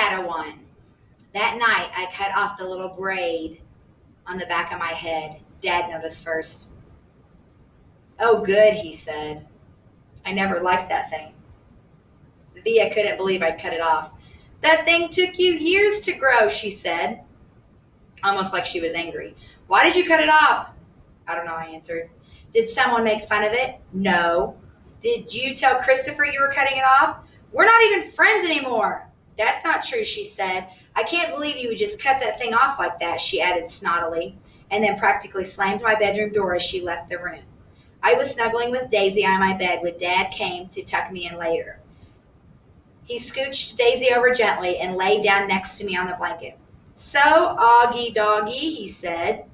had a one. That night, I cut off the little braid on the back of my head. Dad noticed first. Oh, good, he said. I never liked that thing. Via couldn't believe I'd cut it off. That thing took you years to grow, she said, almost like she was angry. Why did you cut it off? I don't know, I answered. Did someone make fun of it? No. Did you tell Christopher you were cutting it off? We're not even friends anymore. That's not true, she said. I can't believe you would just cut that thing off like that, she added snottily, and then practically slammed my bedroom door as she left the room. I was snuggling with Daisy on my bed when Dad came to tuck me in later. He scooched Daisy over gently and lay down next to me on the blanket. So, Augie Doggy, he said,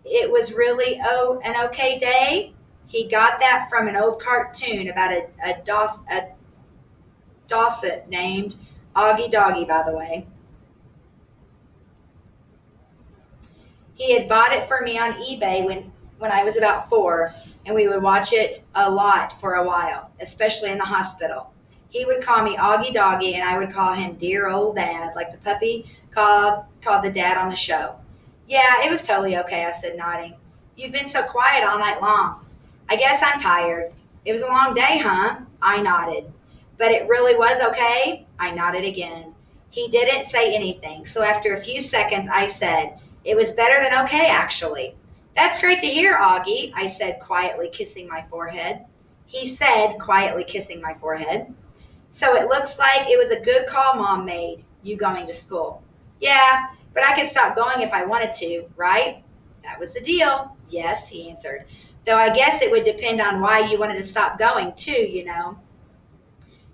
it was really an okay day? He got that from an old cartoon about a Dawson named Augie Doggy, by the way. He had bought it for me on eBay when I was about 4, and we would watch it a lot for a while, especially in the hospital. He would call me Augie Doggy, and I would call him Dear Old Dad, like the puppy called the dad on the show. Yeah, it was totally okay, I said, nodding. You've been so quiet all night long. I guess I'm tired. It was a long day, huh? I nodded. But it really was okay? I nodded again. He didn't say anything, so after a few seconds, I said, it was better than okay, actually. That's great to hear, Augie, I said, quietly kissing my forehead. He said, quietly kissing my forehead. So it looks like it was a good call Mom made, you going to school. Yeah, but I could stop going if I wanted to, right? That was the deal. Yes, he answered. Though I guess it would depend on why you wanted to stop going, too, you know.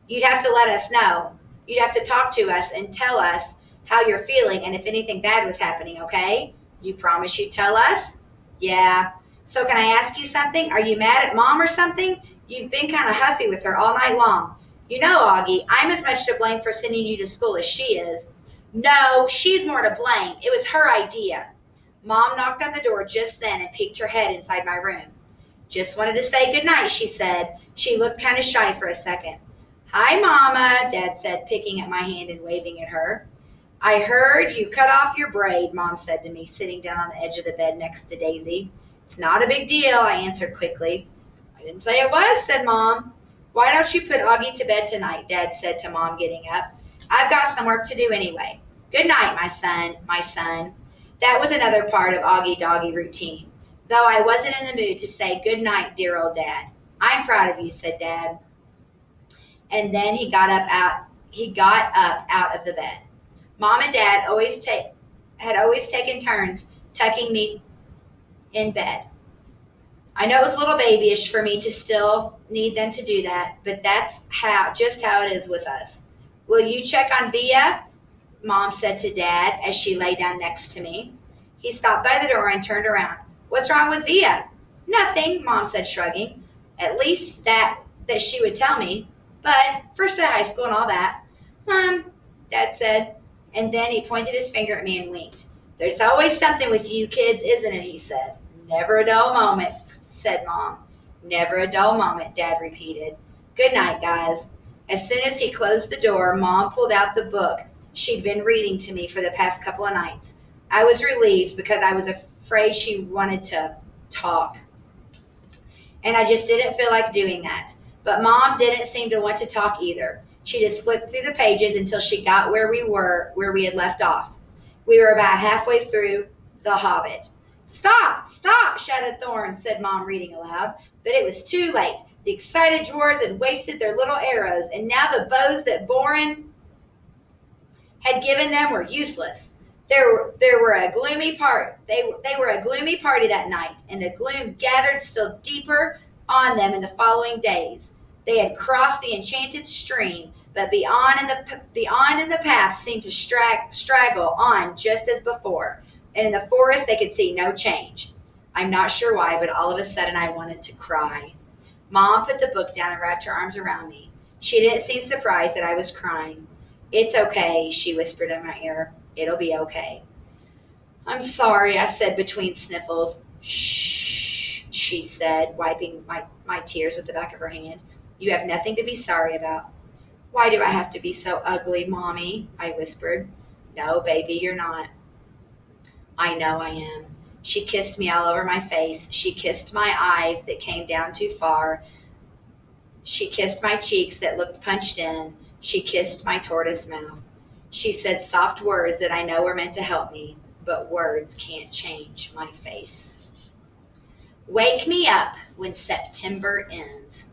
You'd have to let us know. You'd have to talk to us and tell us how you're feeling and if anything bad was happening, okay? You promise you'd tell us? Yeah. So can I ask you something? Are you mad at Mom or something? You've been kind of huffy with her all night long. You know, Augie, I'm as much to blame for sending you to school as she is. No, she's more to blame. It was her idea. Mom knocked on the door just then and peeked her head inside my room. Just wanted to say goodnight, she said. She looked kind of shy for a second. Hi, Mama, Dad said, picking at my hand and waving at her. I heard you cut off your braid, Mom said to me, sitting down on the edge of the bed next to Daisy. It's not a big deal, I answered quickly. I didn't say it was, said Mom. Why don't you put Augie to bed tonight, Dad said to Mom, getting up. I've got some work to do anyway. Good night, my son. That was another part of Augie Doggy routine, though I wasn't in the mood to say good night, dear old Dad. I'm proud of you, said Dad. And then he got up out of the bed. Mom and Dad had always taken turns tucking me in bed. I know it was a little babyish for me to still need them to do that, but that's just how it is with us. Will you check on Via? Mom said to Dad as she lay down next to me. He stopped by the door and turned around. What's wrong with Via? Nothing, Mom said, shrugging. At least that she would tell me. But first day of high school and all that. Dad said. And then he pointed his finger at me and winked. There's always something with you kids, isn't it, he said. Never a dull moment, said Mom. Never a dull moment, Dad repeated. Good night, guys. As soon as he closed the door, Mom pulled out the book she'd been reading to me for the past couple of nights. I was relieved because I was afraid she wanted to talk. And I just didn't feel like doing that. But Mom didn't seem to want to talk either. She just flipped through the pages until she got where we had left off. We were about halfway through The Hobbit. Stop, shouted Thorn, said Mom, reading aloud. But it was too late. The excited dwarves had wasted their little arrows, and now the bows that Borin had given them were useless. They were a gloomy party that night, and the gloom gathered still deeper on them in the following days. They had crossed the enchanted stream, but beyond in the path seemed to straggle on just as before, and in the forest they could see no change. I'm not sure why, but all of a sudden I wanted to cry. Mom put the book down and wrapped her arms around me. She didn't seem surprised that I was crying. It's okay, she whispered in my ear. It'll be okay. I'm sorry, I said between sniffles. Shh, she said, wiping my tears with the back of her hand. You have nothing to be sorry about. Why do I have to be so ugly, Mommy? I whispered. No, baby, you're not. I know I am. She kissed me all over my face. She kissed my eyes that came down too far. She kissed my cheeks that looked punched in. She kissed my tortoise mouth. She said soft words that I know were meant to help me, but words can't change my face. Wake me up when September ends.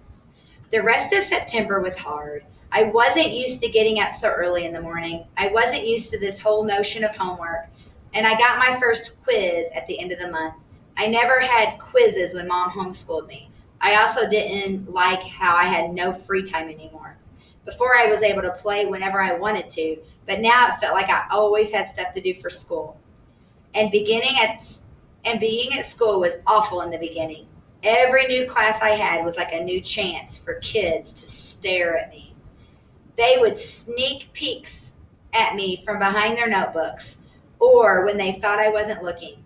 The rest of September was hard. I wasn't used to getting up so early in the morning. I wasn't used to this whole notion of homework. And I got my first quiz at the end of the month. I never had quizzes when Mom homeschooled me. I also didn't like how I had no free time anymore. Before I was able to play whenever I wanted to, but now it felt like I always had stuff to do for school. And being at school was awful in the beginning. Every new class I had was like a new chance for kids to stare at me. They would sneak peeks at me from behind their notebooks or when they thought I wasn't looking.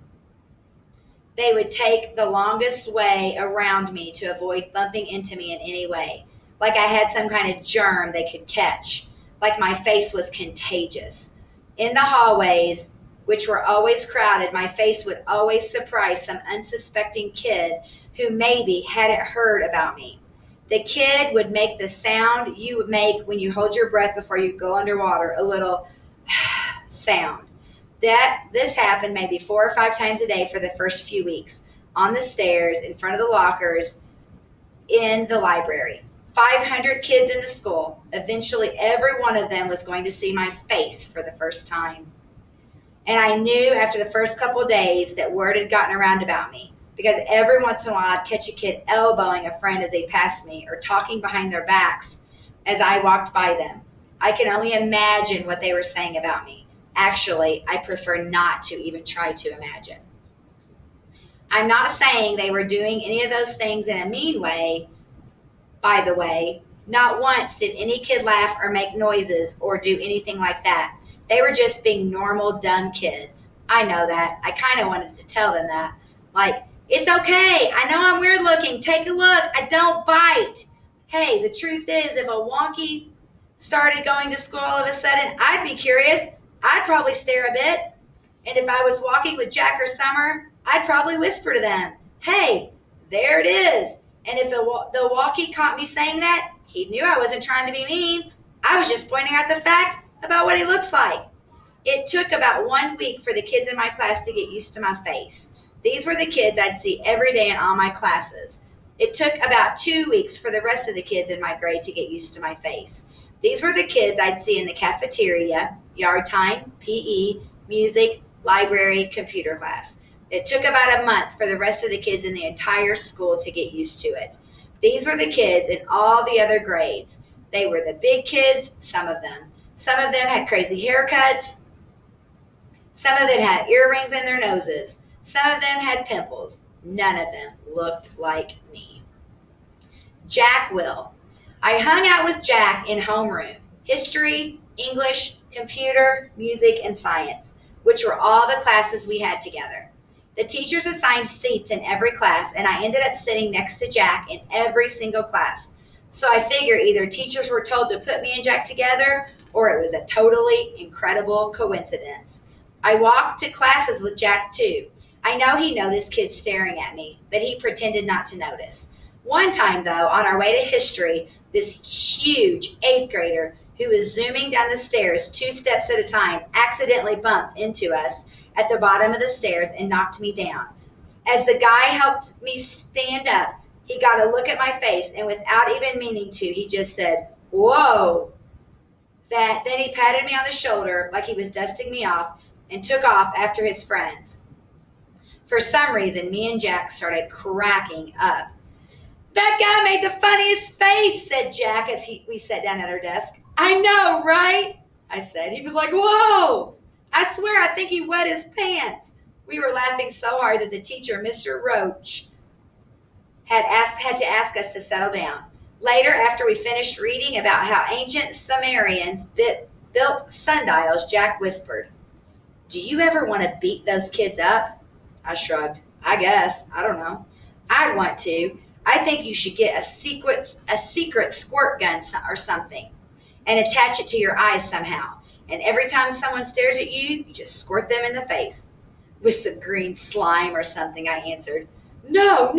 They would take the longest way around me to avoid bumping into me in any way, like I had some kind of germ they could catch, like my face was contagious. In the hallways, which were always crowded, my face would always surprise some unsuspecting kid who maybe hadn't heard about me. The kid would make the sound you would make when you hold your breath before you go underwater, a little sound. This happened maybe 4 or 5 times a day for the first few weeks, on the stairs, in front of the lockers, in the library. 500 kids in the school. Eventually, every one of them was going to see my face for the first time. And I knew after the first couple of days that word had gotten around about me, because every once in a while I'd catch a kid elbowing a friend as they passed me or talking behind their backs as I walked by them. I can only imagine what they were saying about me. Actually, I prefer not to even try to imagine. I'm not saying they were doing any of those things in a mean way. By the way, not once did any kid laugh or make noises or do anything like that. They were just being normal, dumb kids. I know that. I kind of wanted to tell them that. Like, it's okay. I know I'm weird looking. Take a look. I don't bite. Hey, the truth is, if a wonky started going to school all of a sudden, I'd be curious. I'd probably stare a bit. And if I was walking with Jack or Summer, I'd probably whisper to them, hey, there it is. And if the walkie caught me saying that, he knew I wasn't trying to be mean. I was just pointing out the fact about what he looks like. It took about 1 week for the kids in my class to get used to my face. These were the kids I'd see every day in all my classes. It took about 2 weeks for the rest of the kids in my grade to get used to my face. These were the kids I'd see in the cafeteria, yard time, PE, music, library, computer class. It took about a month for the rest of the kids in the entire school to get used to it. These were the kids in all the other grades. They were the big kids, some of them. Some of them had crazy haircuts. Some of them had earrings in their noses. Some of them had pimples. None of them looked like me. Jack Will. I hung out with Jack in homeroom, history, English, computer, music, and science, which were all the classes we had together. The teachers assigned seats in every class, and I ended up sitting next to Jack in every single class. So I figure either teachers were told to put me and Jack together, or it was a totally incredible coincidence. I walked to classes with Jack too. I know he noticed kids staring at me, but he pretended not to notice. One time, though, on our way to history, this huge 8th grader who was zooming down the stairs 2 steps at a time accidentally bumped into us at the bottom of the stairs and knocked me down. As the guy helped me stand up, he got a look at my face, and without even meaning to, he just said, whoa. Then he patted me on the shoulder like he was dusting me off and took off after his friends. For some reason, me and Jack started cracking up. That guy made the funniest face, said Jack as we sat down at our desk. I know, right? I said. He was like, whoa. I swear I think he wet his pants. We were laughing so hard that the teacher, Mr. Roach, had to ask us to settle down. Later, after we finished reading about how ancient Sumerians built sundials, Jack whispered, do you ever want to beat those kids up? I shrugged. I guess. I don't know. I'd want to. I think you should get a secret squirt gun or something. and attach it to your eyes somehow. And every time someone stares at you, you just squirt them in the face. With some green slime or something, I answered. No,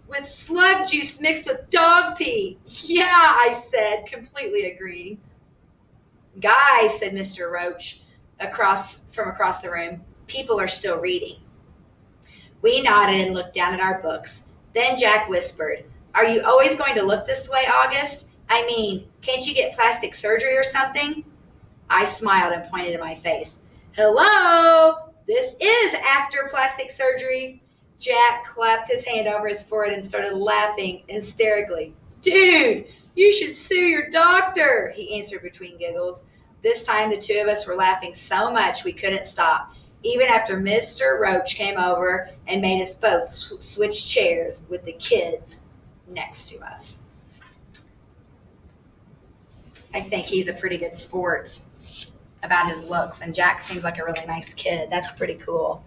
with slug juice mixed with dog pee. Yeah, I said, completely agreeing. Guys, said Mr. Roach from across the room, people are still reading. We nodded and looked down at our books. Then Jack whispered, Are you always going to look this way, August? I mean, can't you get plastic surgery or something? I smiled and pointed to my face. Hello, this is after plastic surgery. Jack clapped his hand over his forehead and started laughing hysterically. Dude, you should sue your doctor, he answered between giggles. This time the two of us were laughing so much we couldn't stop, even after Mr. Roach came over and made us both switch chairs with the kids next to us. I think he's a pretty good sport about his looks, and Jack seems like a really nice kid. That's pretty cool.